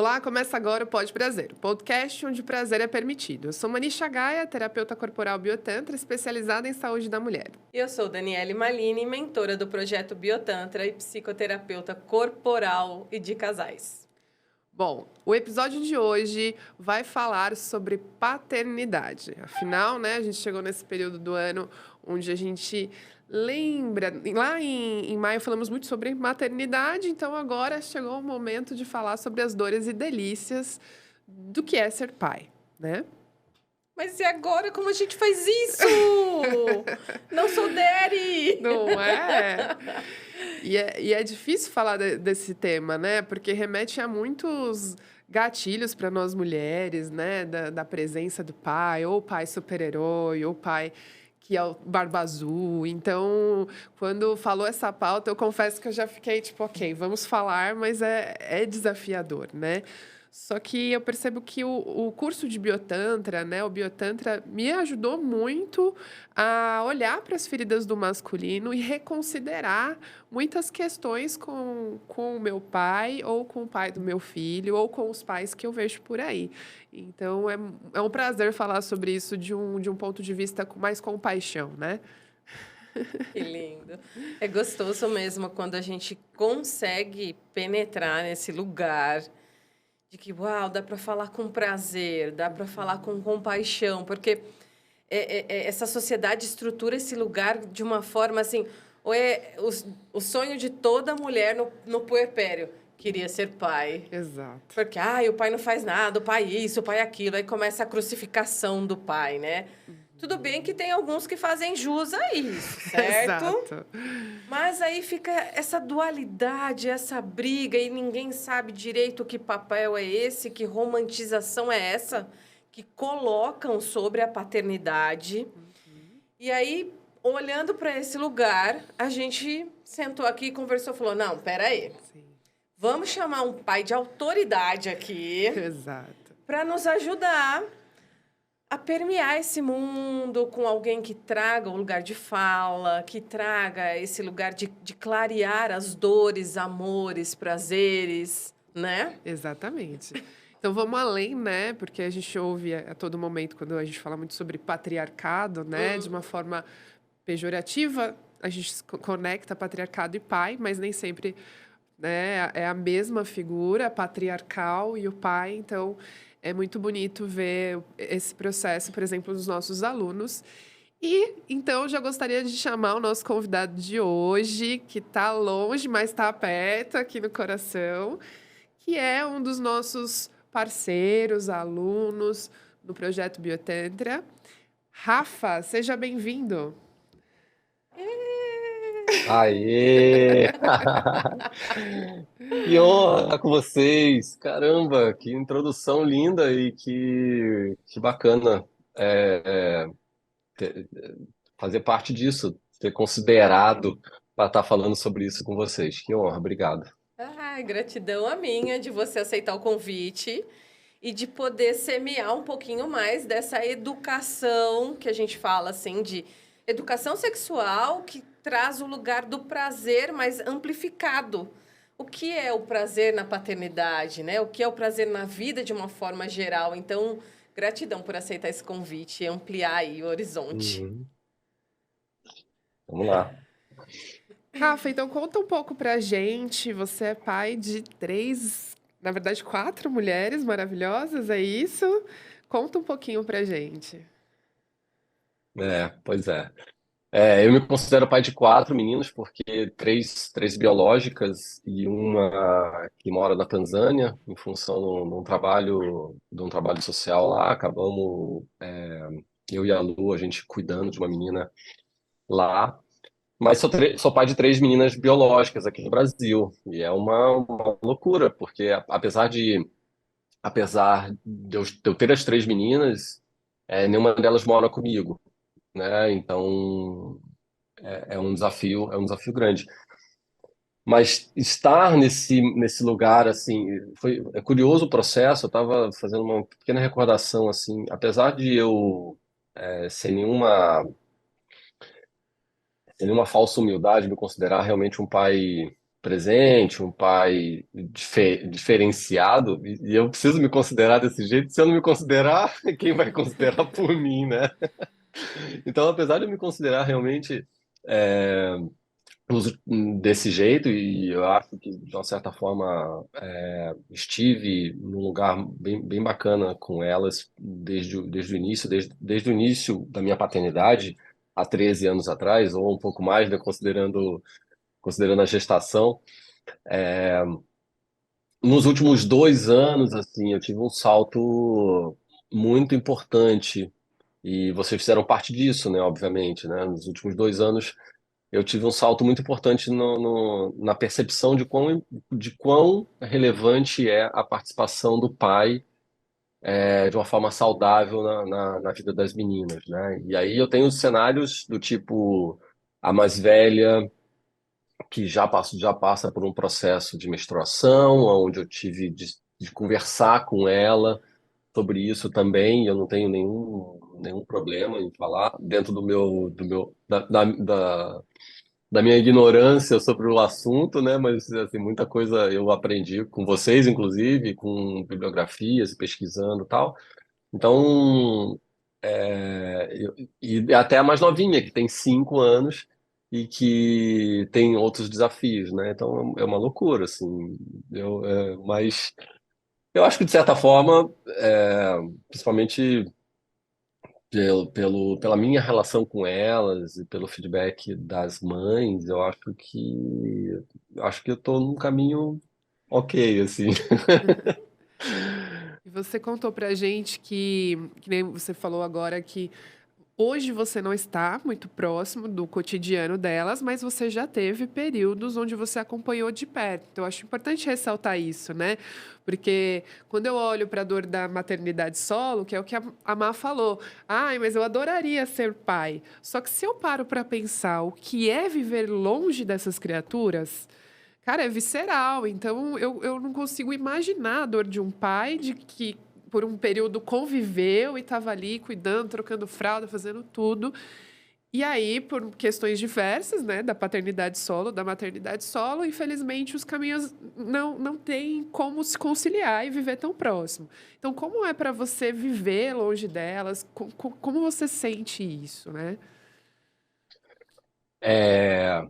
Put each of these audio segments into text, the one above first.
Olá, começa agora o Pode Prazer, o podcast onde o prazer é permitido. Eu sou Manisha Gaia, terapeuta corporal biotantra, especializada em saúde da mulher. Eu sou Daniele Malini, mentora do projeto Biotantra e psicoterapeuta corporal e de casais. Bom, o episódio de hoje vai falar sobre paternidade. Afinal, né, a gente chegou nesse período do ano onde a gente lembra... Lá em maio falamos muito sobre maternidade, então agora chegou o momento de falar sobre as dores e delícias do que é ser pai, né? Mas e agora como a gente faz isso? Não sou daddy! Não é? E é difícil falar desse tema, né? Porque remete a muitos gatilhos para nós mulheres, né? Da presença do pai, ou pai super-herói, ou pai que é o barba azul. Então, quando falou essa pauta, eu confesso que eu já fiquei tipo, ok, vamos falar, mas é desafiador, né? Só que eu percebo que o curso de Biotantra, né? O Biotantra me ajudou muito a olhar para as feridas do masculino e reconsiderar muitas questões com o meu pai, ou com o pai do meu filho, ou com os pais que eu vejo por aí. Então, é um prazer falar sobre isso de um ponto de vista com mais compaixão, né? Que lindo. É gostoso mesmo quando a gente consegue penetrar nesse lugar de que, uau, dá para falar com prazer, dá para falar com compaixão, porque essa sociedade estrutura esse lugar de uma forma assim, ou é o sonho de toda mulher no puerpério, queria ser pai. Exato. Porque, o pai não faz nada, o pai isso, o pai aquilo, aí começa a crucificação do pai, né? Tudo bem que tem alguns que fazem jus a isso, certo? Exato. Mas aí fica essa dualidade, essa briga, e ninguém sabe direito que papel é esse, que romantização é essa, que colocam sobre a paternidade. E aí, olhando para esse lugar, a gente sentou aqui, conversou, falou, não, peraí, Sim, vamos chamar um pai de autoridade aqui exato. para nos ajudar a permear esse mundo com alguém que traga o lugar de fala, que traga esse lugar de clarear as dores, amores, prazeres, né? Exatamente. Então vamos além, né? Porque a gente ouve a todo momento quando a gente fala muito sobre patriarcado, né? De uma forma pejorativa, a gente conecta patriarcado e pai, mas nem sempre, né, é a mesma figura patriarcal e o pai. Então é muito bonito ver esse processo, por exemplo, dos nossos alunos. E então já gostaria de chamar o nosso convidado de hoje, que está longe, mas está perto aqui no coração, que é um dos nossos parceiros, alunos do projeto Biotantra. Rafa, seja bem-vindo. Aê! Que honra estar com vocês! Caramba, que introdução linda e que bacana ter- fazer parte disso, ter considerado para estar falando sobre isso com vocês. Que honra, obrigado. Gratidão a minha de você aceitar o convite e de poder semear um pouquinho mais dessa educação que a gente fala assim de educação sexual que traz o lugar do prazer mais amplificado. O que é o prazer na paternidade, né? O que é o prazer na vida de uma forma geral? Então, gratidão por aceitar esse convite e ampliar aí o horizonte. Uhum. Vamos lá. Rafa, então conta um pouco pra gente. Você é pai de três, na verdade, quatro mulheres maravilhosas, é isso? Conta um pouquinho pra gente. Pois é. Eu me considero pai de quatro meninos, porque três biológicas e uma que mora na Tanzânia, em função de um trabalho social lá. Acabamos, eu e a Lu, a gente cuidando de uma menina lá. Mas sou pai de três meninas biológicas aqui no Brasil. E é uma loucura, porque apesar de eu ter as três meninas, nenhuma delas mora comigo, né? Então é um desafio grande. Mas estar nesse lugar, assim, é curioso o processo. Eu estava fazendo uma pequena recordação, assim, apesar de eu, sem nenhuma falsa humildade, me considerar realmente um pai presente, um pai diferenciado, e eu preciso me considerar desse jeito. Se eu não me considerar, quem vai considerar por mim, né? Então, apesar de eu me considerar realmente é, desse jeito, e eu acho que, de uma certa forma, estive num lugar bem bacana com elas desde o início, desde o início da minha paternidade, há 13 anos atrás, ou um pouco mais, né, considerando a gestação. Nos últimos 2 anos, assim, eu tive um salto muito importante, e vocês fizeram parte disso, né, obviamente, né? Nos últimos 2 anos, eu tive um salto muito importante na percepção de quão relevante é a participação do pai, de uma forma saudável na vida das meninas, né? E aí eu tenho cenários do tipo a mais velha que já passa por um processo de menstruação, onde eu tive de conversar com ela sobre isso também. Eu não tenho nenhum problema em falar dentro da minha ignorância sobre o assunto, né? Mas assim, muita coisa eu aprendi com vocês, inclusive, com bibliografias e pesquisando e tal. Então, e até a mais novinha, que tem 5 anos e que tem outros desafios, né? Então é uma loucura, assim. Mas eu acho que, de certa forma, principalmente pela minha relação com elas e pelo feedback das mães, eu acho que eu estou num caminho ok, assim. E você contou pra gente que nem você falou agora, que hoje você não está muito próximo do cotidiano delas, mas você já teve períodos onde você acompanhou de perto. Então, eu acho importante ressaltar isso, né? Porque quando eu olho para a dor da maternidade solo, que é o que a Má falou, ai, mas eu adoraria ser pai. Só que se eu paro para pensar o que é viver longe dessas criaturas, cara, é visceral. Então, eu não consigo imaginar a dor de um pai de que por um período conviveu e estava ali cuidando, trocando fralda, fazendo tudo. E aí, por questões diversas, né, da paternidade solo, da maternidade solo, infelizmente os caminhos não têm como se conciliar e viver tão próximo. Então, como é para você viver longe delas? Como você sente isso, né?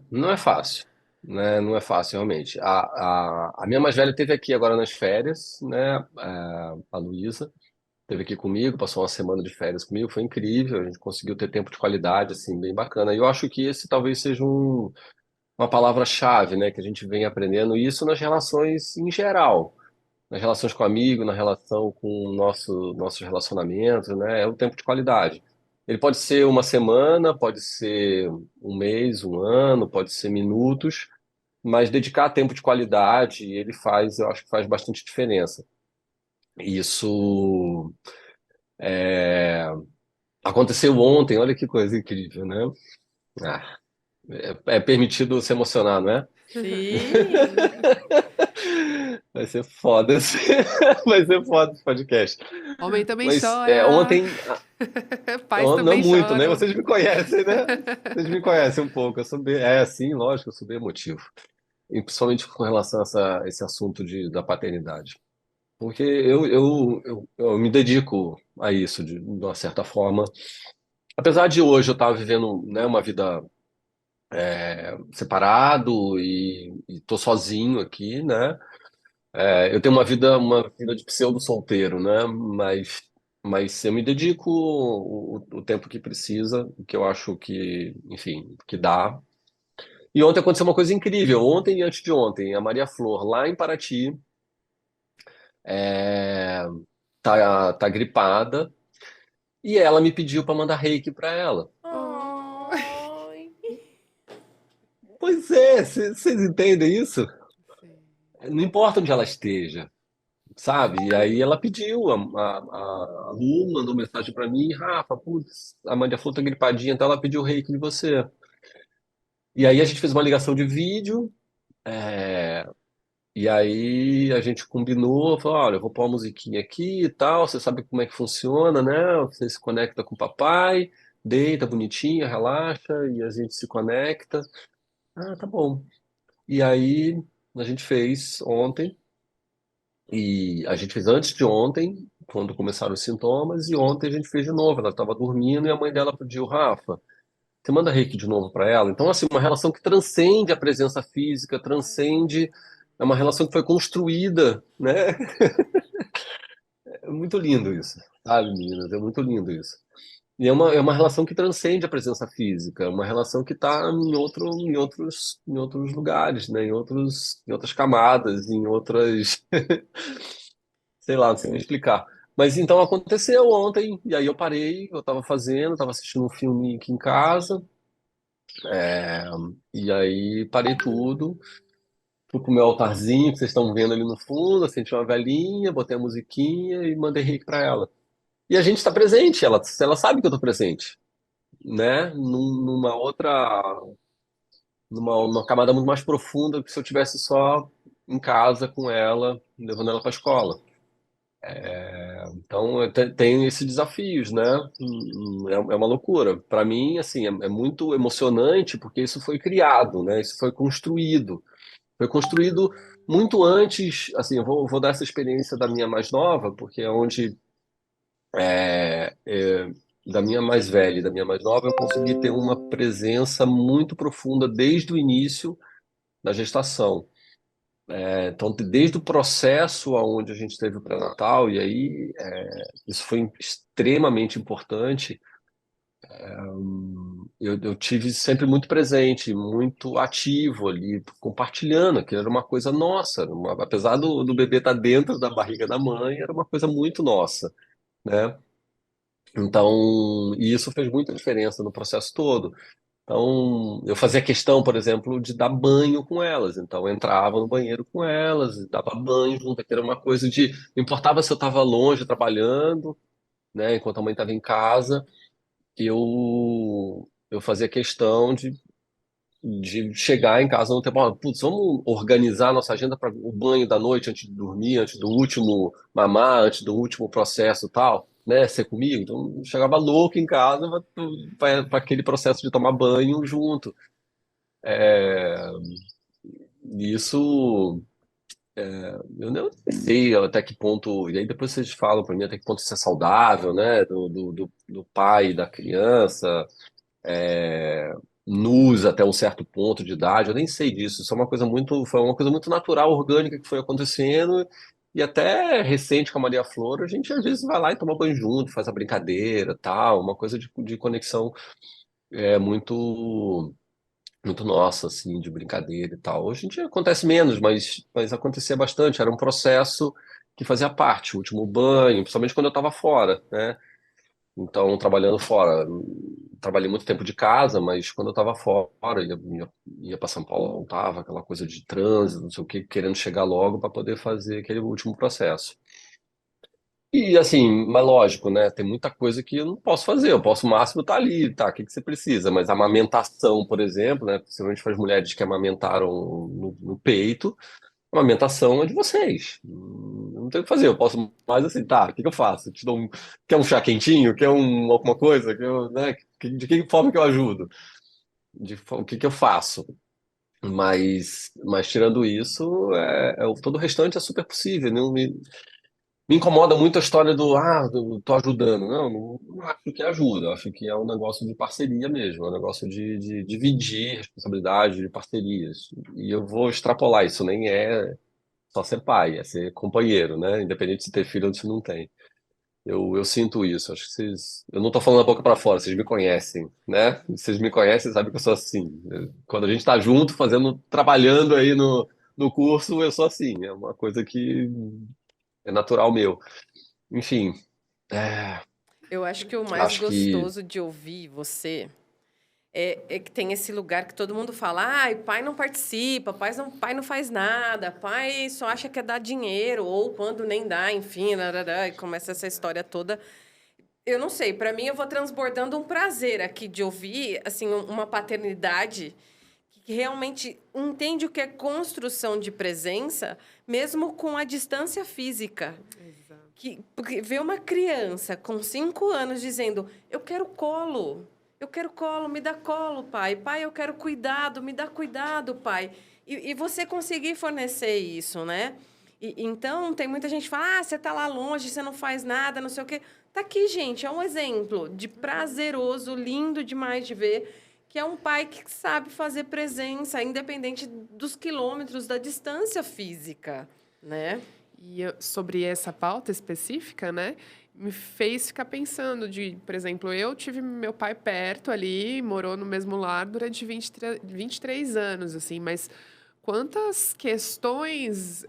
Não é fácil, né? Não é fácil, realmente. A minha mais velha esteve aqui agora nas férias, né? A Luísa esteve aqui comigo, passou uma semana de férias comigo, foi incrível, a gente conseguiu ter tempo de qualidade, assim, bem bacana. E eu acho que esse talvez seja uma palavra-chave, né? Que a gente vem aprendendo isso nas relações em geral, nas relações com amigo, na relação com nossos relacionamentos, né? É o tempo de qualidade. Ele pode ser uma semana, pode ser um mês, um ano, pode ser minutos, mas dedicar tempo de qualidade, eu acho que faz bastante diferença. E isso aconteceu ontem, olha que coisa incrível, né? Ah, é permitido se emocionar, não é? Sim. Vai ser foda vai ser foda esse podcast. Homem também Mas chora, ontem, pais não também muito, né? choram. Vocês me conhecem, né? Vocês me conhecem um pouco. Eu sou bem, sim, lógico, eu sou bem emotivo. E principalmente com relação a esse assunto da paternidade. Porque eu me dedico a isso de uma certa forma. Apesar de hoje eu estar vivendo, né, uma vida separado e tô sozinho aqui, né? Eu tenho uma vida de pseudo solteiro, né? Mas eu me dedico o tempo que precisa, que eu acho que, enfim, que dá. E ontem aconteceu uma coisa incrível. Ontem e antes de ontem, a Maria Flor, lá em Paraty, é, tá gripada e ela me pediu para mandar reiki para ela. Oh. Ai. Pois é, vocês entendem isso? Sim. Não importa onde ela esteja, sabe? E aí ela pediu, a Lu mandou mensagem para mim, Rafa, putz, a Maria Flor tá gripadinha, então ela pediu o reiki de você. E aí a gente fez uma ligação de vídeo, é, e aí a gente combinou, falou, olha, eu vou pôr uma musiquinha aqui e tal, você sabe como é que funciona, né? Você se conecta com o papai, deita bonitinha, relaxa, e a gente se conecta. Ah, tá bom. E aí a gente fez ontem, e a gente fez antes de ontem, quando começaram os sintomas, e ontem a gente fez de novo. Ela estava dormindo e a mãe dela pediu, Rafa, você manda reiki de novo para ela? Então, assim, uma relação que transcende a presença física, transcende, é uma relação que foi construída, né? É muito lindo isso, sabe, meninas? É muito lindo isso. E é uma relação que transcende a presença física, é uma relação que está em outros lugares, né? Em outras camadas, em outras, sei lá, não sei nem explicar. Mas então aconteceu ontem, e aí eu parei, eu estava fazendo, estava assistindo um filme aqui em casa, e aí parei tudo, fui pro meu altarzinho que vocês estão vendo ali no fundo, acendi uma velhinha, botei a musiquinha e mandei reiki para ela. E a gente está presente, ela sabe que eu estou presente, né? Numa camada muito mais profunda que se eu tivesse só em casa com ela, levando ela para a escola. Então, tem esses desafios, né? É uma loucura. Para mim, assim, é muito emocionante porque isso foi criado, né? Isso foi construído. Foi construído muito antes, assim, eu vou dar essa experiência da minha mais nova, porque é onde da minha mais velha e da minha mais nova, eu consegui ter uma presença muito profunda desde o início da gestação. Então, desde o processo aonde a gente teve o pré-natal, e aí isso foi extremamente importante. Eu tive sempre muito presente, muito ativo ali, compartilhando, que era uma coisa nossa, apesar do bebê estar dentro da barriga da mãe, era uma coisa muito nossa, né? Então, e isso fez muita diferença no processo todo. Então, eu fazia questão, por exemplo, de dar banho com elas. Então, eu entrava no banheiro com elas, dava banho junto, que era uma coisa de. Não importava se eu estava longe trabalhando, né, enquanto a mãe estava em casa, eu fazia questão de chegar em casa no tempo. "Ah, putz, vamos organizar a nossa agenda para o banho da noite, antes de dormir, antes do último mamar, antes do último processo e tal, né? Ser comigo. Então, eu chegava louco em casa para aquele processo de tomar banho junto. E isso, eu não sei até que ponto, e aí depois vocês falam para mim até que ponto isso é saudável, né? Do pai e da criança, nus até um certo ponto de idade, eu nem sei disso, isso é uma coisa foi uma coisa muito natural, orgânica que foi acontecendo, e até recente com a Maria Flor, a gente às vezes vai lá e toma banho junto, faz a brincadeira, tal, uma coisa de conexão muito muito nossa, assim, de brincadeira e tal. Hoje em dia acontece menos, mas acontecia bastante. Era um processo que fazia parte, o último banho, principalmente quando eu estava fora, né? Então, trabalhando fora. Trabalhei muito tempo de casa, mas quando eu estava fora, ia para São Paulo, voltava, aquela coisa de trânsito, não sei o quê, querendo chegar logo para poder fazer aquele último processo. E assim, mas lógico, né? Tem muita coisa que eu não posso fazer. Eu posso, o máximo, estar ali, tá? O que que você precisa? Mas a amamentação, por exemplo, né? Principalmente para as mulheres que amamentaram no peito, a amamentação é de vocês. Não tem o que fazer. Eu posso mais assim, tá? O que que eu faço? Te dou quer um chá quentinho? Quer alguma coisa? Né? De que forma que eu ajudo? O que que eu faço? Mas tirando isso, todo o restante é super possível. Não me incomoda muito a história tô ajudando. Não acho que ajuda. Eu acho que é um negócio de parceria mesmo, é um negócio de dividir responsabilidade, de parcerias. E eu vou extrapolar isso, nem é só ser pai, é ser companheiro, né? Independente de se ter filho ou se não tem. Eu sinto isso. Acho que eu não tô falando da boca para fora, vocês me conhecem, né? Vocês me conhecem, sabem que eu sou assim. Quando a gente tá junto, trabalhando aí no curso, eu sou assim. É uma coisa que é natural meu. Enfim, é, Eu acho que o mais acho que gostoso de ouvir você é que tem esse lugar que todo mundo fala, ai, pai não participa, pai não faz nada, pai só acha que é dar dinheiro, ou quando nem dá, enfim, larará, e começa essa história toda. Eu não sei, para mim eu vou transbordando um prazer aqui de ouvir, assim, uma paternidade que realmente entende o que é construção de presença, mesmo com a distância física. Exato. Porque ver uma criança com 5 anos dizendo, eu quero colo, Eu quero colo, me dá colo, pai. Pai, eu quero cuidado, me dá cuidado, pai. E você conseguir fornecer isso, né? Então, tem muita gente que fala, você tá lá longe, você não faz nada, não sei o quê. Tá aqui, gente, é um exemplo de prazeroso, lindo demais de ver, que é um pai que sabe fazer presença, independente dos quilômetros, da distância física, né? Sobre essa pauta específica, né, me fez ficar pensando por exemplo, eu tive meu pai perto ali, morou no mesmo lar durante 23 anos, assim, mas quantas questões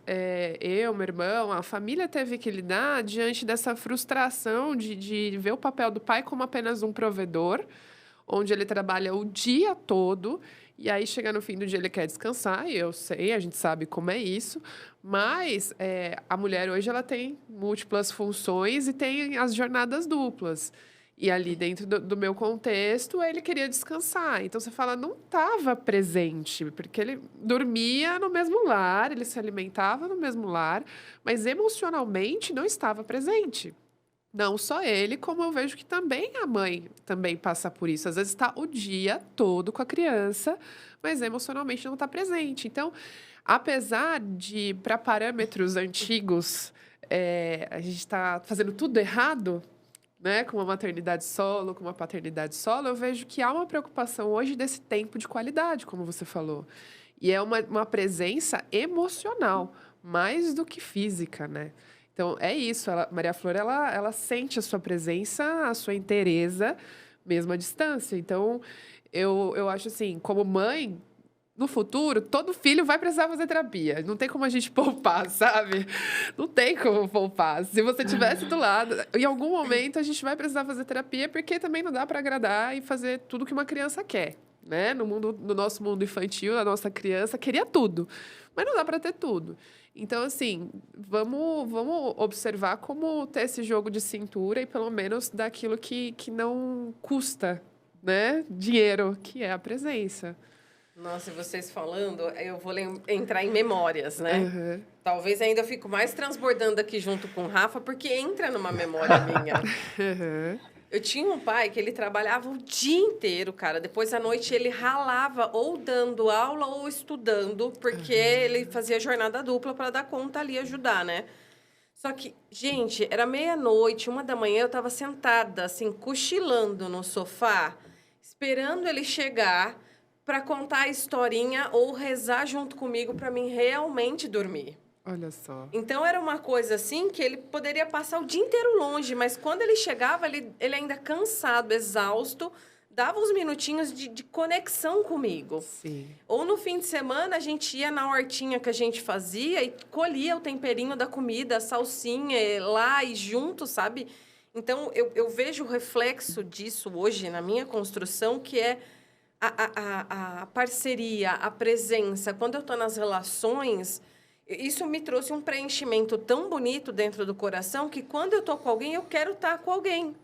eu, meu irmão, a família teve que lidar diante dessa frustração de ver o papel do pai como apenas um provedor, onde ele trabalha o dia todo, e aí chega no fim do dia ele quer descansar, e eu sei, a gente sabe como é isso, mas a mulher hoje ela tem múltiplas funções e tem as jornadas duplas. E ali dentro do meu contexto, ele queria descansar. Então você fala, não estava presente, porque ele dormia no mesmo lar, ele se alimentava no mesmo lar, mas emocionalmente não estava presente. Não só ele, como eu vejo que também a mãe também passa por isso. Às vezes está o dia todo com a criança, mas emocionalmente não está presente. Então, apesar de, para parâmetros antigos, a gente está fazendo tudo errado, né, com uma maternidade solo, com uma paternidade solo, eu vejo que há uma preocupação hoje desse tempo de qualidade, como você falou. E é uma presença emocional, mais do que física, né? Então, é isso. Maria Flor, ela sente a sua presença, a sua inteireza, mesmo à distância. Então, eu acho assim, como mãe, no futuro, todo filho vai precisar fazer terapia. Não tem como a gente poupar, sabe? Não tem como poupar. Se você tivesse do lado, em algum momento a gente vai precisar fazer terapia, porque também não dá para agradar e fazer tudo que uma criança quer, né? No nosso mundo infantil, a nossa criança queria tudo, mas não dá para ter tudo. Então, assim, vamos observar como ter esse jogo de cintura e pelo menos daquilo que não custa, né? Dinheiro, que é a presença. Nossa, e vocês falando, eu vou entrar em memórias, né? Uhum. Talvez ainda eu fico mais transbordando aqui junto com o Rafa, porque entra numa memória minha. Uhum. Eu tinha um pai que ele trabalhava o dia inteiro, cara. Depois à noite ele ralava ou dando aula ou estudando, porque ele fazia jornada dupla para dar conta ali e ajudar, né? Só que, gente, era meia-noite, 1 da manhã, eu estava sentada, assim, cochilando no sofá, esperando ele chegar para contar a historinha ou rezar junto comigo para mim realmente dormir. Olha só. Então, era uma coisa assim que ele poderia passar o dia inteiro longe, mas quando ele chegava, ele ainda cansado, exausto, dava uns minutinhos de conexão comigo. Sim. Ou no fim de semana, a gente ia na hortinha que a gente fazia e colhia o temperinho da comida, a salsinha lá e junto, sabe? Então, eu vejo o reflexo disso hoje na minha construção, que é a parceria, a presença. Quando eu estou nas relações, isso me trouxe um preenchimento tão bonito dentro do coração que quando eu estou com alguém, eu quero estar com alguém.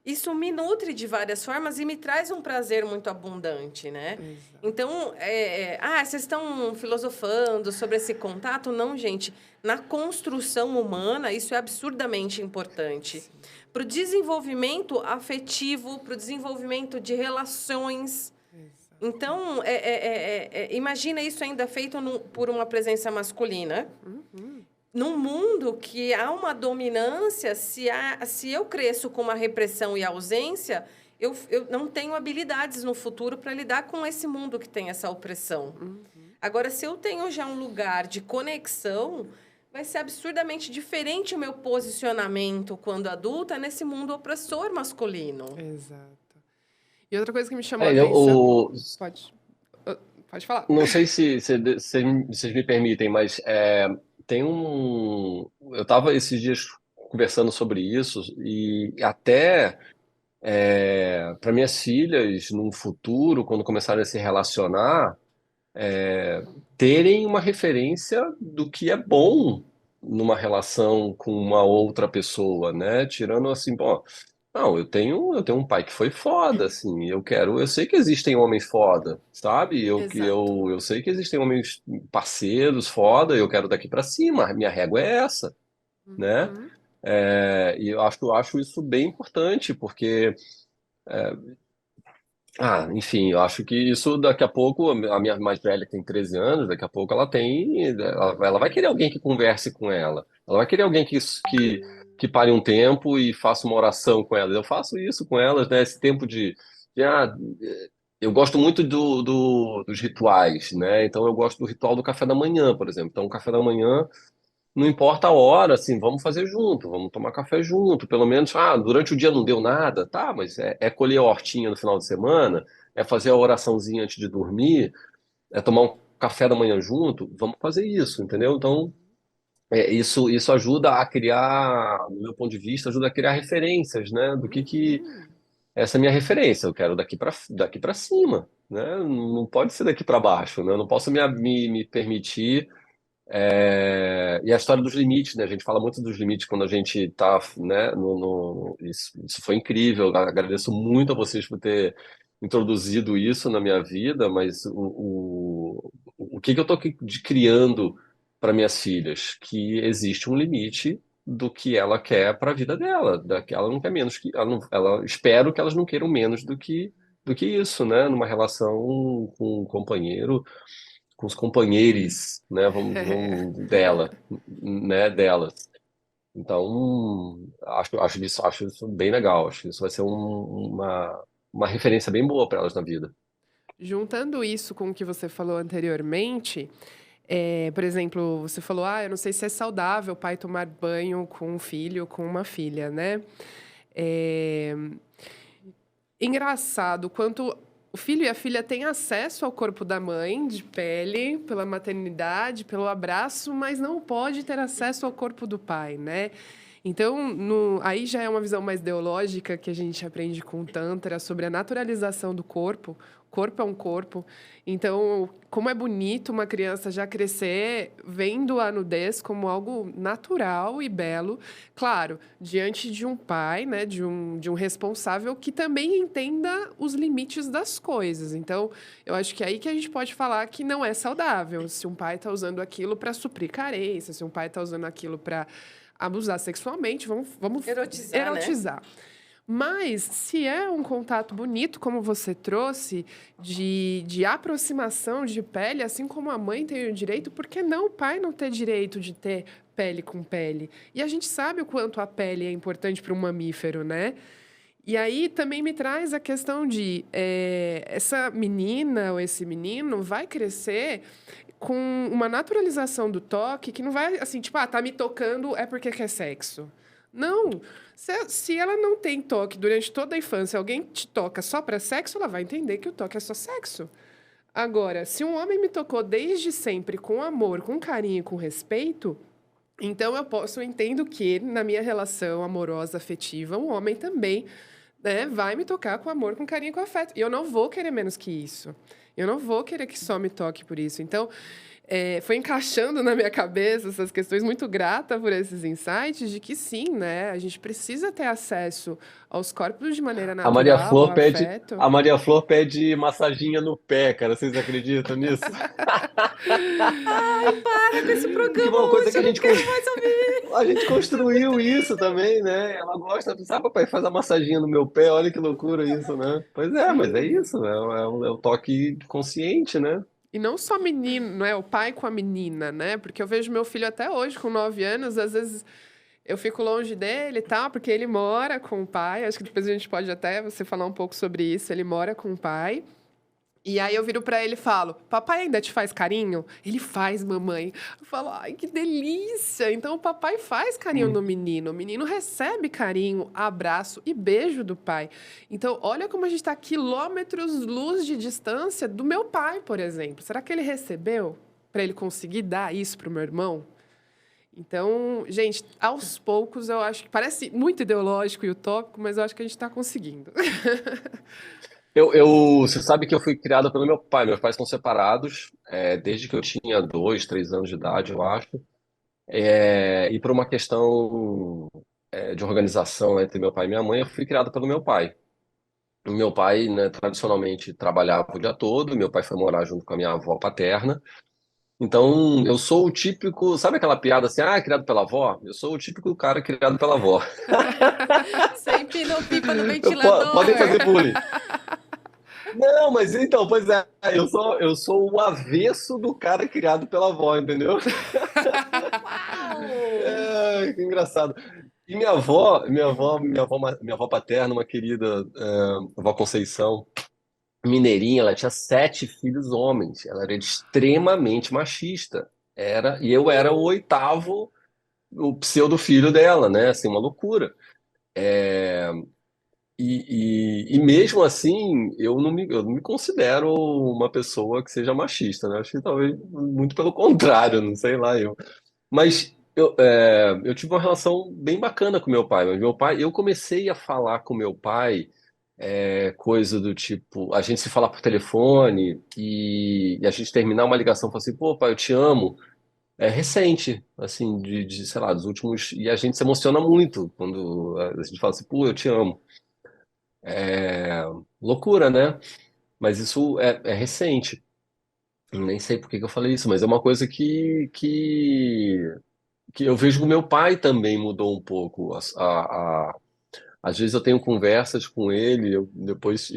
Isso me nutre de várias formas e me traz um prazer muito abundante, né? Exato. Então, vocês estão filosofando sobre esse contato? Não, gente. Na construção humana, isso é absurdamente importante. Para o desenvolvimento afetivo, para o desenvolvimento de relações. Exato. Então, imagina isso ainda feito por uma presença masculina. Num mundo que há uma dominância, se eu cresço com uma repressão e ausência, eu não tenho habilidades no futuro para lidar com esse mundo que tem essa opressão. Agora, se eu tenho já um lugar de conexão, vai ser absurdamente diferente o meu posicionamento quando adulta nesse mundo opressor masculino. Exato. E outra coisa que me chamou a atenção... Pode falar. Não sei se vocês me permitem, mas tem um. Eu estava esses dias conversando sobre isso e até para minhas filhas, num futuro, quando começarem a se relacionar, terem uma referência do que é bom numa relação com uma outra pessoa, né? Tirando assim, bom, não, eu tenho um pai que foi foda, assim, eu sei que existem homens foda, sabe? Exato. Eu sei que existem homens parceiros foda, eu quero daqui pra cima, a minha régua é essa, né? E eu acho isso bem importante, porque Enfim, eu acho que isso daqui a pouco, a minha mais velha que tem 13 anos, daqui a pouco ela vai querer alguém que converse com ela. Ela vai querer alguém que pare um tempo e faça uma oração com ela. Eu faço isso com elas, né? Esse tempo de, eu gosto muito dos rituais, né? Então eu gosto do ritual do café da manhã, por exemplo. Então, o café da manhã, não importa a hora, assim, vamos fazer junto, vamos tomar café junto. Pelo menos, durante o dia não deu nada, tá, mas é colher a hortinha no final de semana, é fazer a oraçãozinha antes de dormir, é tomar um café da manhã junto, vamos fazer isso, entendeu? Então, isso ajuda a criar, no meu ponto de vista, ajuda a criar referências, né? Do que Uhum. essa é a minha referência, eu quero daqui para cima, né? Não pode ser daqui para baixo, né? Eu não posso me permitir e a história dos limites, né? A gente fala muito dos limites quando a gente tá, né? Isso foi incrível. Eu agradeço muito a vocês por ter introduzido isso na minha vida, mas o que eu tô criando para minhas filhas? Que existe um limite do que ela quer para a vida dela, que ela não quer menos que espero que elas não queiram menos do que isso, né? Numa relação com um companheiro, com os companheiros, né, vamos dela, né, delas. Então, acho isso bem legal. Acho que isso vai ser uma referência bem boa para elas na vida. Juntando isso com o que você falou anteriormente, por exemplo, você falou, eu não sei se é saudável o pai tomar banho com um filho, com uma filha, né? É, engraçado quanto o filho e a filha têm acesso ao corpo da mãe, de pele, pela maternidade, pelo abraço, mas não pode ter acesso ao corpo do pai, né? Então, aí já é uma visão mais ideológica que a gente aprende com o Tantra sobre a naturalização do corpo. O corpo é um corpo. Então, como é bonito uma criança já crescer vendo a nudez como algo natural e belo. Claro, diante de um pai, né, de um responsável que também entenda os limites das coisas. Então, eu acho que é aí que a gente pode falar que não é saudável. Se um pai está usando aquilo para suprir carência, se um pai está usando aquilo para abusar sexualmente, vamos Erotizar, né? erotizar. Mas, se é um contato bonito, como você trouxe, de aproximação de pele, assim como a mãe tem o direito, por que não o pai não ter direito de ter pele com pele? E a gente sabe o quanto a pele é importante para um mamífero, né? E aí também me traz a questão de essa menina ou esse menino vai crescer com uma naturalização do toque que não vai assim, tipo, tá me tocando é porque quer sexo. Não. Se ela não tem toque durante toda a infância, alguém te toca só para sexo, ela vai entender que o toque é só sexo. Agora, se um homem me tocou desde sempre com amor, com carinho, com respeito, então eu entendo que na minha relação amorosa, afetiva, um homem também, né, vai me tocar com amor, com carinho, com afeto. E eu não vou querer menos que isso. Eu não vou querer que só me toque por isso. Então, foi encaixando na minha cabeça essas questões, muito grata por esses insights, de que sim, né, a gente precisa ter acesso aos corpos de maneira A Maria natural, ao Flor pede, afeto. a Maria Flor pede massaginha no pé, cara. Vocês acreditam nisso? Ai, para com esse Porque programa uma coisa hoje, que eu não quero mais ouvir. a gente construiu isso também, né? Ela gosta, sabe, papai, faz a massaginha no meu pé, olha que loucura isso, né? Pois é, mas é Sim. isso, né? É o toque consciente, né? E não só menino, não é o pai com a menina, né? Porque eu vejo meu filho até hoje, com 9 anos, às vezes eu fico longe dele e tal, porque ele mora com o pai. Acho que depois a gente pode até você falar um pouco sobre isso. Ele mora com o pai. E aí eu viro pra ele e falo: Papai ainda te faz carinho? Ele faz, mamãe. Eu falo: Ai, que delícia! Então o papai faz carinho no Hum. menino. O menino recebe carinho, abraço e beijo do pai. Então, olha como a gente está a quilômetros-luz de distância do meu pai, por exemplo. Será que ele recebeu para ele conseguir dar isso pro meu irmão? Então, gente, aos poucos eu acho que parece muito ideológico e utópico, mas eu acho que a gente está conseguindo. Você sabe que eu fui criada pelo meu pai. Meus pais são separados, desde que eu tinha 2, 3 anos de idade, eu acho. E por uma questão, de organização entre meu pai e minha mãe, eu fui criada pelo meu pai. O meu pai, né, tradicionalmente trabalhava o dia todo. Meu pai foi morar junto com a minha avó paterna. Então, eu sou o típico, sabe aquela piada assim, criado pela avó? Eu sou o típico cara criado pela avó. Sem pino-pipa no Podem ventilador. fazer bullying. Não, mas então, pois é, eu sou o avesso do cara criado pela avó, entendeu? Uau! É, que engraçado. E minha avó paterna, uma querida, avó Conceição, mineirinha, ela tinha 7 filhos homens. Ela era extremamente machista. E eu era o oitavo, o pseudo-filho dela, né? Assim, uma loucura. E mesmo assim, eu não me considero uma pessoa que seja machista, né? Acho que talvez muito pelo contrário, não sei lá eu. Mas eu tive uma relação bem bacana com meu pai. Mas meu pai, eu comecei a falar com meu pai coisa do tipo, a gente se falar por telefone e a gente terminar uma ligação e falar assim, pô, pai, eu te amo. É recente, assim, sei lá, dos últimos. E a gente se emociona muito quando a gente fala assim, pô, eu te amo. É loucura, né? Mas isso é recente. Nem sei por que que eu falei isso, mas é uma coisa que eu vejo que o meu pai também mudou um pouco. Às vezes eu tenho conversas com ele, depois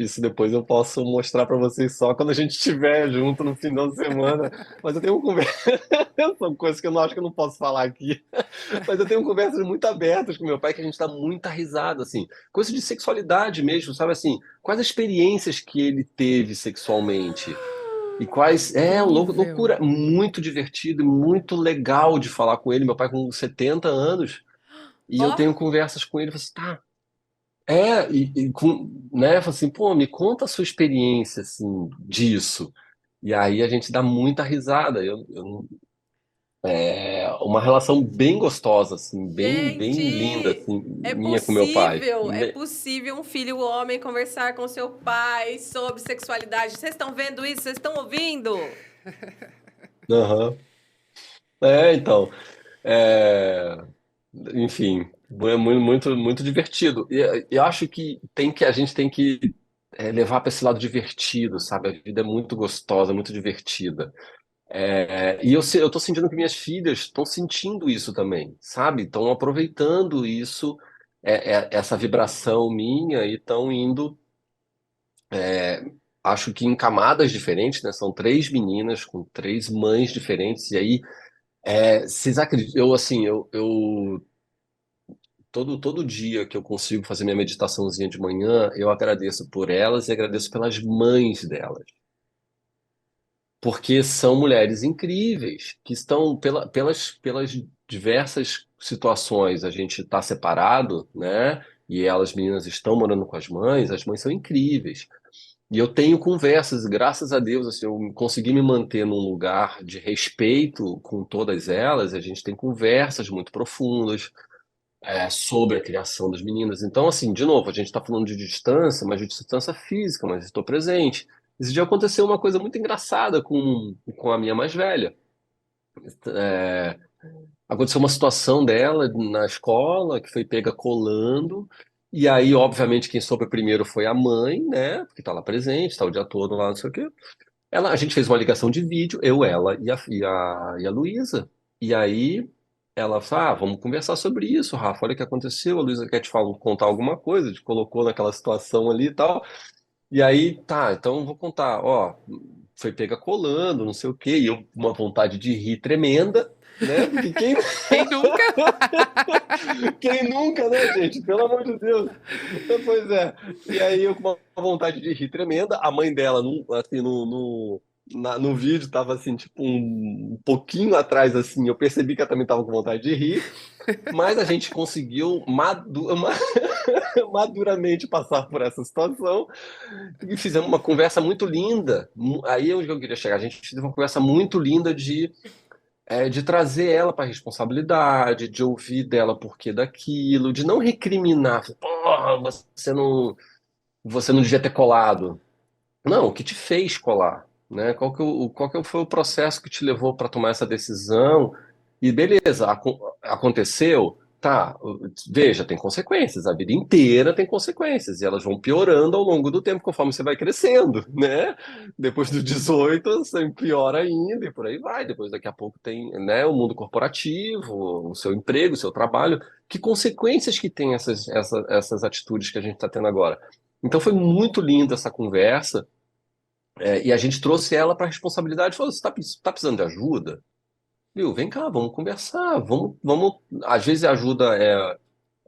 eu posso mostrar para vocês só quando a gente estiver junto no final de semana. Mas eu tenho conversa, são coisas que eu não acho que eu não posso falar aqui. Mas eu tenho conversas muito abertas com meu pai que a gente dá muita risada, assim. Coisa de sexualidade mesmo, sabe assim? Quais as experiências que ele teve sexualmente? E quais. Incrível. Loucura. Muito divertido e muito legal de falar com ele. Meu pai com 70 anos. E eu Ó, tenho conversas com ele, eu falo assim, tá. Né? Eu falo assim, pô, me conta a sua experiência, assim, disso. E aí a gente dá muita risada. É uma relação bem gostosa, assim, bem linda, gente, assim, minha com meu pai. é possível um filho homem conversar com seu pai sobre sexualidade. Vocês estão vendo isso? Vocês estão ouvindo? Aham. Então. É, enfim, é muito divertido. E eu acho que a gente tem que levar para esse lado divertido, sabe? A vida é muito gostosa, muito divertida. E eu tô sentindo que minhas filhas estão sentindo isso também, sabe? Estão aproveitando isso, essa vibração minha e estão indo, acho que em camadas diferentes, né? São 3 meninas com 3 mães diferentes. E aí, vocês acreditam? Eu, assim, todo dia que eu consigo fazer minha meditaçãozinha de manhã, eu agradeço por elas e agradeço pelas mães delas. Porque são mulheres incríveis, que estão pelas diversas situações, a gente está separado, né? E elas, meninas, estão morando com as mães são incríveis. E eu tenho conversas, graças a Deus, assim, eu consegui me manter num lugar de respeito com todas elas, a gente tem conversas muito profundas, sobre a criação das meninas. Então, assim, de novo, a gente está falando de distância, mas de distância física, mas estou presente. Esse dia aconteceu uma coisa muito engraçada com a minha mais velha. É, aconteceu uma situação dela na escola que foi pega colando. E aí, obviamente, quem soube primeiro foi a mãe, né? Porque está lá presente, está o dia todo lá, não sei o quê. A gente fez uma ligação de vídeo, eu, ela e a Luísa. E aí ela falou: vamos conversar sobre isso, Rafa. Olha o que aconteceu. A Luísa quer te contar alguma coisa, te colocou naquela situação ali e tal. E aí, tá, então eu vou contar. Ó, foi pega colando, não sei o quê. E eu, com uma vontade de rir tremenda, né? Porque quem, Quem nunca? quem nunca, né, gente? Pelo amor de Deus. Pois é. E aí eu com uma vontade de rir tremenda, a mãe dela, assim, no vídeo, tava assim, tipo, um pouquinho atrás, assim, eu percebi que ela também tava com vontade de rir, mas a gente conseguiu maduramente passar por essa situação e fizemos uma conversa muito linda. Aí é onde eu queria chegar. A gente fez uma conversa muito linda de trazer ela para a responsabilidade, de ouvir dela por que daquilo, de não recriminar. Porra, você não devia ter colado. Não, o que te fez colar, né? Qual que foi o processo que te levou para tomar essa decisão? E beleza, aconteceu, tá? Veja, tem consequências. A vida inteira tem consequências e elas vão piorando ao longo do tempo conforme você vai crescendo, né? Depois dos 18, você piora ainda e por aí vai. Depois, daqui a pouco tem, né, o mundo corporativo, o seu emprego, o seu trabalho. Que consequências que tem essas atitudes que a gente está tendo agora? Então foi muito linda essa conversa. E a gente trouxe ela para a responsabilidade. Falou, você tá precisando de ajuda? Viu, vem cá, vamos conversar. Vamos. Às vezes a ajuda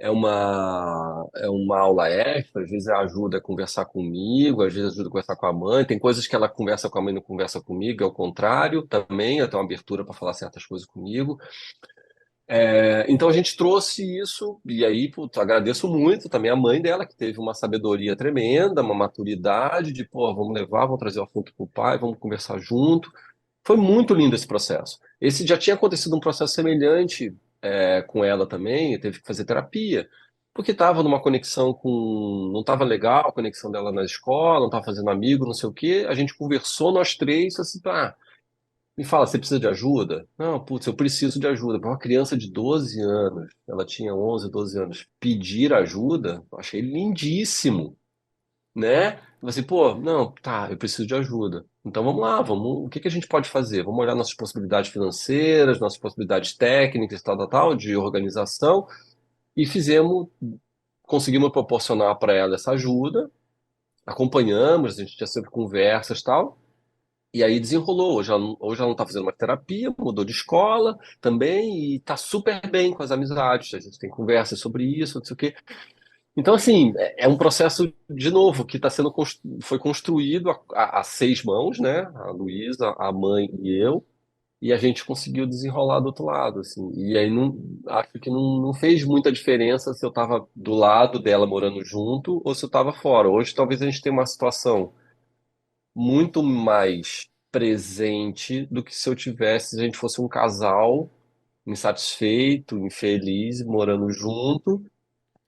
é uma aula extra, às vezes ajuda a conversar comigo, às vezes ajuda a conversar com a mãe. Tem coisas que ela conversa com a mãe e não conversa comigo, é o contrário também, ela tem uma abertura para falar certas coisas comigo. Então a gente trouxe isso, e aí, putz, agradeço muito também a mãe dela, que teve uma sabedoria tremenda, uma maturidade de, pô, vamos levar, vamos trazer o assunto para o pai, vamos conversar junto. Foi muito lindo esse processo. Esse já tinha acontecido um processo semelhante com ela também, teve que fazer terapia, porque estava numa conexão com. Não estava legal a conexão dela na escola, não estava fazendo amigo, não sei o quê. A gente conversou nós três, assim, me fala, você precisa de ajuda? Não, putz, eu preciso de ajuda. Para uma criança de 12 anos, ela tinha 11, 12 anos, pedir ajuda, eu achei lindíssimo, né? Você, pô, não, tá, eu preciso de ajuda. Então vamos lá, o que que a gente pode fazer? Vamos olhar nossas possibilidades financeiras, nossas possibilidades técnicas, tal, tal, tal, de organização, e conseguimos proporcionar para ela essa ajuda, acompanhamos, a gente tinha sempre conversas, tal, e aí desenrolou. Hoje ela não está fazendo mais terapia, mudou de escola também, e está super bem com as amizades, a gente tem conversas sobre isso, não sei o quê. Então, assim, é um processo, de novo, que foi construído a seis mãos, né? A Luísa, a mãe e eu, e a gente conseguiu desenrolar do outro lado, assim. E aí acho que não fez muita diferença se eu estava do lado dela morando junto ou se eu estava fora. Hoje talvez a gente tenha uma situação muito mais presente do que se a gente fosse um casal insatisfeito, infeliz, morando junto,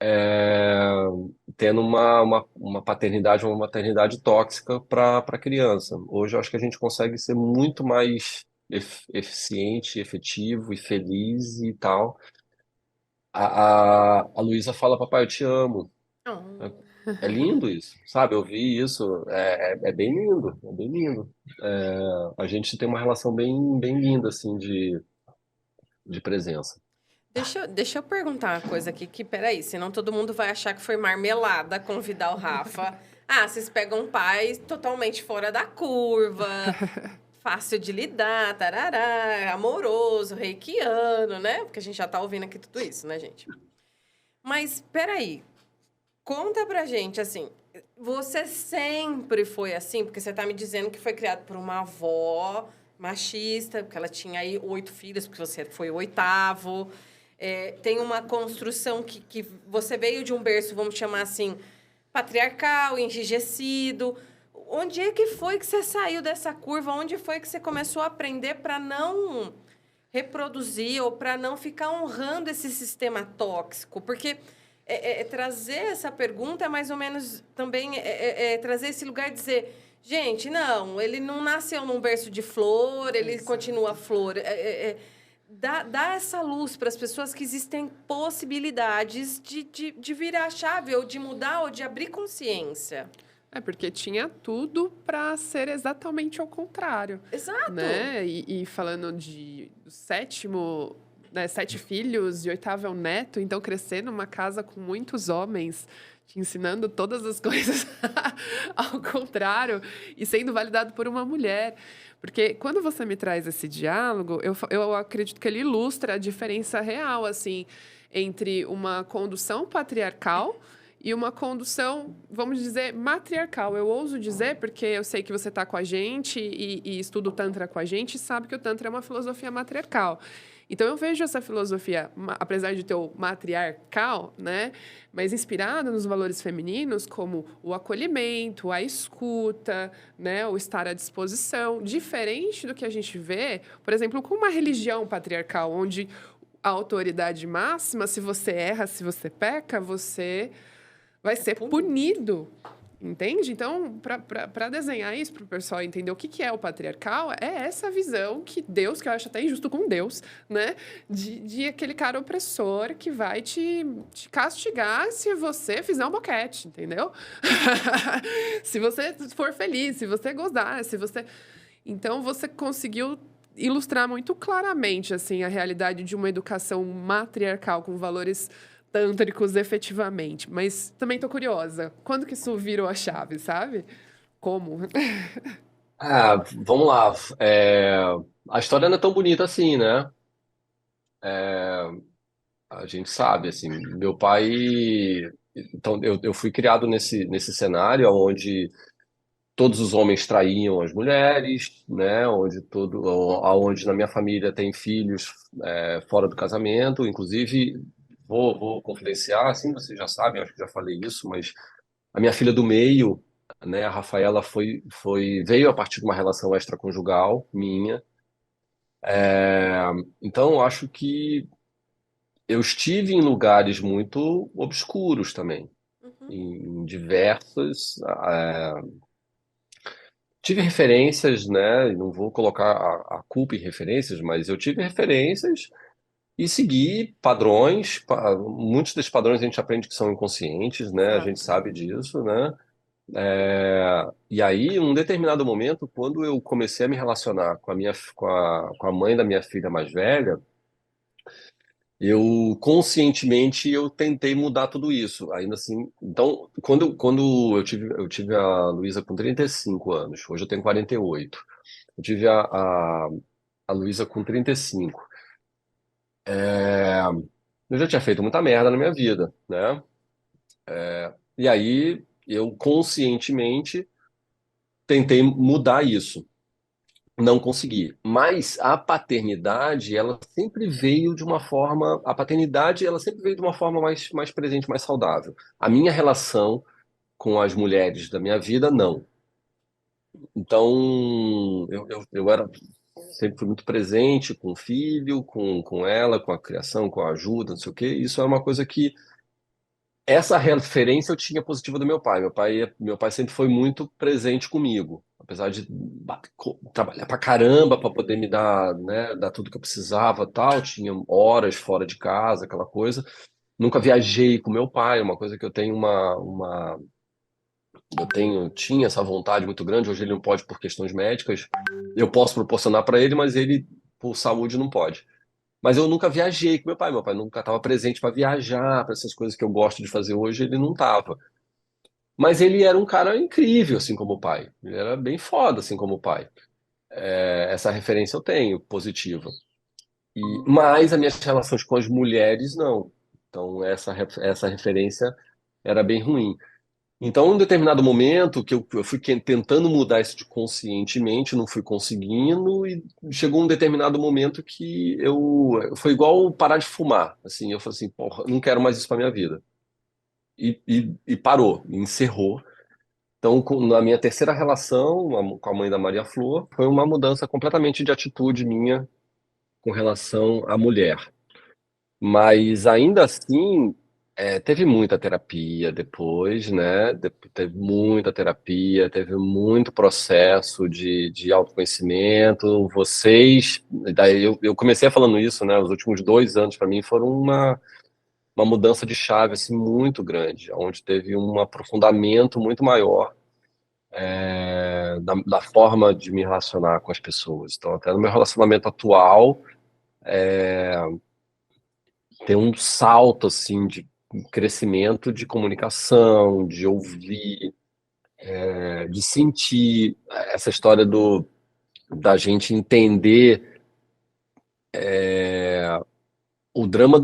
é, tendo uma paternidade, uma maternidade tóxica para a criança. Hoje eu acho que a gente consegue ser muito mais eficiente, efetivo e feliz e tal. A Luísa fala, papai, eu te amo. Oh. É lindo isso, sabe? Eu vi isso, é bem lindo, é bem lindo. A gente tem uma relação bem, bem linda, assim, de presença. Deixa eu perguntar uma coisa aqui, que peraí, senão todo mundo vai achar que foi marmelada convidar o Rafa. Ah, vocês pegam um pai totalmente fora da curva, fácil de lidar, tarará, amoroso, reikiano, né? Porque a gente já tá ouvindo aqui tudo isso, né, gente? Mas peraí, conta pra gente, assim, você sempre foi assim? Porque você tá me dizendo que foi criado por uma avó machista, porque ela tinha aí 8 filhos, porque você foi o oitavo. Tem uma construção que você veio de um berço, vamos chamar assim, patriarcal, enrijecido. Onde é que foi que você saiu dessa curva? Onde foi que você começou a aprender para não reproduzir ou para não ficar honrando esse sistema tóxico? Porque trazer essa pergunta é mais ou menos também trazer esse lugar de dizer, gente, não, ele não nasceu num berço de flor, ele Exato. continua flor. Dá essa luz para as pessoas que existem possibilidades de virar a chave, ou de mudar, ou de abrir consciência. Porque tinha tudo para ser exatamente ao contrário, Exato. né? E falando do sétimo, né, 7 filhos e oitavo é o neto, então crescer numa casa com muitos homens, te ensinando todas as coisas ao contrário e sendo validado por uma mulher. Porque quando você me traz esse diálogo, eu acredito que ele ilustra a diferença real, assim, entre uma condução patriarcal e uma condução, vamos dizer, matriarcal. Eu ouso dizer, porque eu sei que você está com a gente e estuda o Tantra com a gente, e sabe que o Tantra é uma filosofia matriarcal. Então, eu vejo essa filosofia, apesar de ter o matriarcal, né, mas inspirada nos valores femininos, como o acolhimento, a escuta, né, o estar à disposição, diferente do que a gente vê, por exemplo, com uma religião patriarcal, onde a autoridade máxima, se você erra, se você peca, você vai ser punido, entende? Então, para desenhar isso, para o pessoal entender o que é o patriarcal, é essa visão que Deus, que eu acho até injusto com Deus, né? De aquele cara opressor que vai te castigar se você fizer um boquete, entendeu? Se você for feliz, se você gozar, se você... Então, você conseguiu ilustrar muito claramente, assim, a realidade de uma educação matriarcal com valores tântricos efetivamente. Mas também tô curiosa. Quando que isso virou a chave, sabe? Como? Ah, vamos lá. A história não é tão bonita assim, né? A gente sabe, assim, meu pai. Então, eu fui criado nesse cenário onde todos os homens traíam as mulheres, né? Onde na minha família tem filhos fora do casamento, inclusive vou confidenciar, assim, vocês já sabem, acho que já falei isso, mas a minha filha do meio, né, a Rafaela veio a partir de uma relação extraconjugal minha. Então, eu acho que eu estive em lugares muito obscuros também, Uhum, em diversos. Tive referências, né? Não vou colocar a culpa em referências, mas eu tive referências e segui padrões. Muitos desses padrões a gente aprende que são inconscientes, né? A gente exato. sabe disso, né? E aí, em um determinado momento, quando eu comecei a me relacionar com a mãe da minha filha mais velha, eu conscientemente eu tentei mudar tudo isso. Ainda assim, então, quando eu tive a Luísa com 35 anos, hoje eu tenho 48. Eu tive a Luísa com 35. Eu já tinha feito muita merda na minha vida, né? E aí eu conscientemente tentei mudar isso. Não consegui. Mas a paternidade, ela sempre veio de uma forma. A paternidade, ela sempre veio de uma forma mais presente, mais saudável. A minha relação com as mulheres da minha vida, não. Então, eu sempre fui muito presente com o filho, com ela, com a criação, com a ajuda, não sei o quê. Isso é uma coisa que. Essa referência eu tinha positiva do meu pai. Meu pai sempre foi muito presente comigo, apesar de trabalhar pra caramba para poder me dar, né, dar tudo que eu precisava, tal. Tinha horas fora de casa, aquela coisa. Nunca viajei com meu pai, uma coisa que eu tenho tinha essa vontade muito grande. Hoje ele não pode por questões médicas. Eu posso proporcionar para ele, mas ele por saúde não pode. Mas eu nunca viajei com meu pai. Meu pai nunca estava presente para viajar, para essas coisas que eu gosto de fazer hoje, ele não estava. Mas ele era um cara incrível, assim como pai. Ele era bem foda, assim como pai. Essa referência eu tenho, positiva. Mas as minhas relações com as mulheres, não. Então, essa referência era bem ruim. Então, em um determinado momento, que eu fui tentando mudar isso de conscientemente, não fui conseguindo, e chegou um determinado momento que foi igual parar de fumar. Assim, eu falei assim, porra, não quero mais isso para minha vida. E parou, e encerrou. Então, na minha terceira relação, com a mãe da Maria Flor, foi uma mudança completamente de atitude minha com relação à mulher. Mas ainda assim, teve muita terapia depois, né? Teve muita terapia, teve muito processo de autoconhecimento. Daí eu comecei falando isso, né? Os últimos 2 anos para mim foram uma mudança de chave assim muito grande, onde teve um aprofundamento muito maior da forma de me relacionar com as pessoas. Então, até no meu relacionamento atual tem um salto assim de crescimento de comunicação, de ouvir, de sentir essa história da gente entender o drama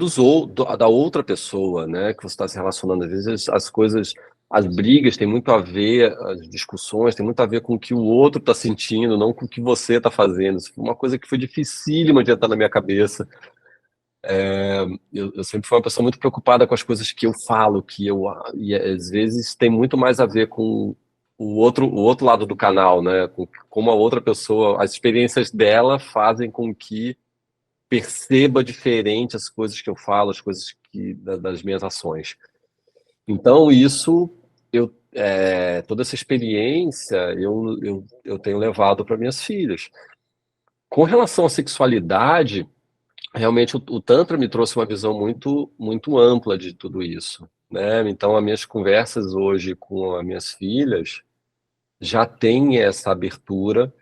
da outra pessoa, né? Que você está se relacionando. Às vezes as coisas, as brigas têm muito a ver, as discussões têm muito a ver com o que o outro está sentindo, não com o que você está fazendo. Isso foi uma coisa que foi dificílima de entrar na minha cabeça. Eu sempre fui uma pessoa muito preocupada com as coisas que eu falo, e às vezes tem muito mais a ver com o outro lado do canal, né? Com como a outra pessoa, as experiências dela fazem com que perceba diferente as coisas que eu falo, as coisas das minhas ações. Então, toda essa experiência eu tenho levado para minhas filhas. Com relação à sexualidade, realmente o Tantra me trouxe uma visão muito, muito ampla de tudo isso, né? Então, as minhas conversas hoje com as minhas filhas já têm essa abertura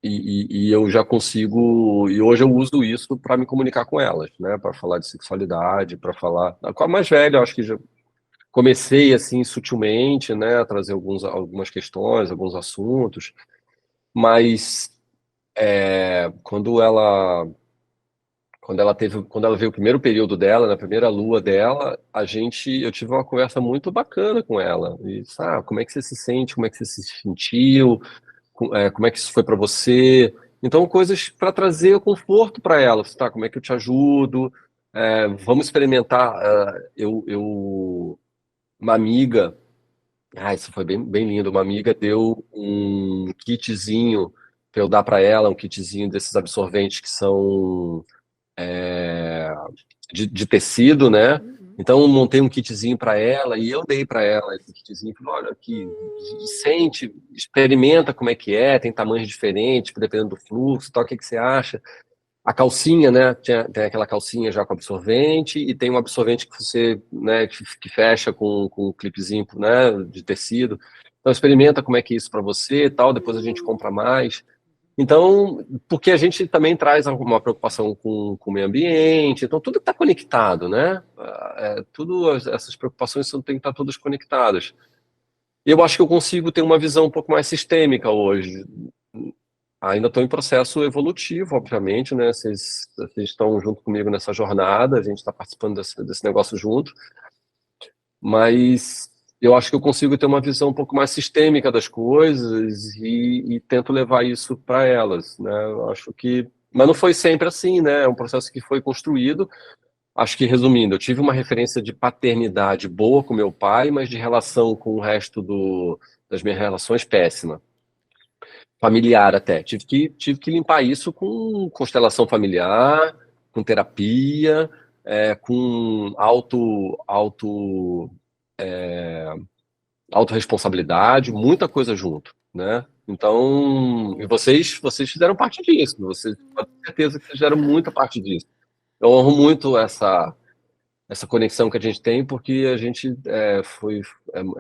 e eu já consigo. E hoje eu uso isso para me comunicar com elas, né? Para falar de sexualidade, para falar. Com a mais velha, eu acho que comecei assim sutilmente, né, a trazer algumas questões, alguns assuntos, mas quando quando ela veio o primeiro período dela, na primeira lua dela, eu tive uma conversa muito bacana com ela. E, como é que você se sente? Como é que você se sentiu? Como é que isso foi para você? Então, coisas para trazer conforto para ela. Tá, como é que eu te ajudo? Vamos experimentar. Uma amiga, isso foi bem, bem lindo. Uma amiga deu um kitzinho para eu dar para ela, um kitzinho desses absorventes que são de tecido, né? Uhum. Então, eu montei um kitzinho para ela e eu dei para ela esse kitzinho. Falei, olha aqui, sente, experimenta como é que é, tem tamanhos diferentes, dependendo do fluxo, tal, o que que você acha? A calcinha, né? Tem aquela calcinha já com absorvente e tem um absorvente que você, né, que fecha com um clipezinho, né, de tecido. Então, experimenta como é que é isso para você e tal, depois a gente compra mais. Então, porque a gente também traz uma preocupação com o meio ambiente, então tudo está conectado, né? Essas preocupações têm que estar todas conectadas. E eu acho que eu consigo ter uma visão um pouco mais sistêmica hoje. Ainda estou em processo evolutivo, obviamente, né? Vocês estão junto comigo nessa jornada, a gente está participando desse negócio junto, mas eu acho que eu consigo ter uma visão um pouco mais sistêmica das coisas e tento levar isso para elas, né? Eu acho que, mas não foi sempre assim, né? É um processo que foi construído. Acho que, resumindo, eu tive uma referência de paternidade boa com meu pai, mas de relação com o resto das minhas relações péssima. Familiar até. Tive que limpar isso com constelação familiar, com terapia, com autorresponsabilidade, muita coisa junto, né? Então, e vocês fizeram parte disso, vocês, com certeza que vocês fizeram muita parte disso. Eu honro muito essa conexão que a gente tem, porque a gente é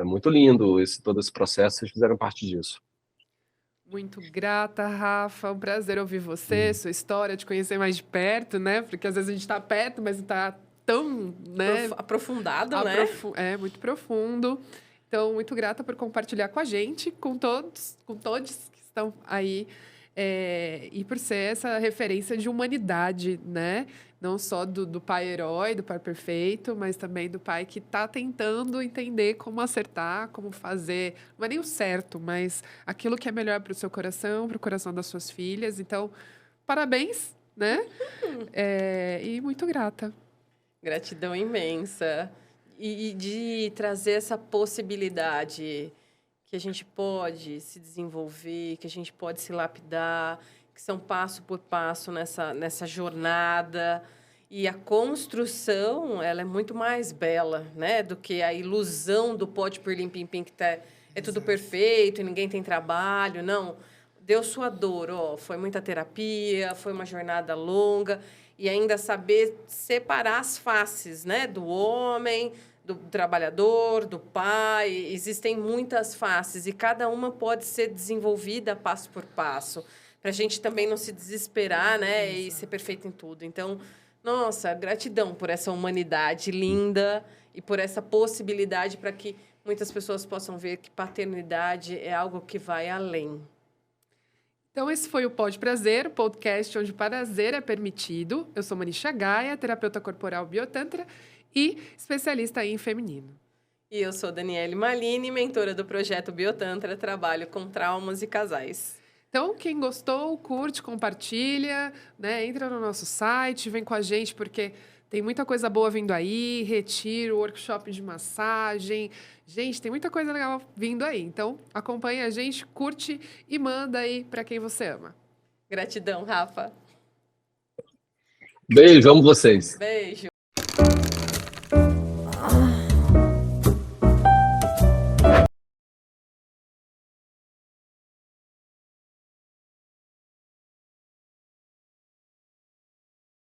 muito lindo todo esse processo, vocês fizeram parte disso. Muito grata, Rafa. Um prazer ouvir você, sua história, te conhecer mais de perto, né? Porque às vezes a gente está perto, mas não está tão, né? Aprofundado, né? É muito profundo. Então, muito grata por compartilhar com a gente, com todos que estão aí, e por ser essa referência de humanidade, né? Não só do pai herói, do pai perfeito, mas também do pai que está tentando entender como acertar, como fazer, não é nem o certo, mas aquilo que é melhor para o seu coração, para o coração das suas filhas. Então, parabéns, né? E muito grata. Gratidão imensa. E de trazer essa possibilidade que a gente pode se desenvolver, que a gente pode se lapidar, que são passo por passo nessa jornada. E a construção, ela é muito mais bela, né? Do que a ilusão do pote por lim-pim-pim, que é tudo perfeito e ninguém tem trabalho. Não, deu sua dor, foi muita terapia, foi uma jornada longa. E ainda saber separar as faces, né? Do homem, do trabalhador, do pai. Existem muitas faces e cada uma pode ser desenvolvida passo por passo, para a gente também não se desesperar, né? E ser perfeito em tudo. Então, nossa, gratidão por essa humanidade linda e por essa possibilidade para que muitas pessoas possam ver que paternidade é algo que vai além. Então, esse foi o Pode Prazer, o podcast onde o prazer é permitido. Eu sou Manisha Gaia, terapeuta corporal biotantra e especialista em feminino. E eu sou Daniele Malini, mentora do projeto Biotantra, trabalho com traumas e casais. Então, quem gostou, curte, compartilha, né? Entra no nosso site, vem com a gente, porque tem muita coisa boa vindo aí, retiro, workshop de massagem. Gente, tem muita coisa legal vindo aí. Então, acompanha a gente, curte e manda aí para quem você ama. Gratidão, Rafa. Beijo, amo vocês. Beijo.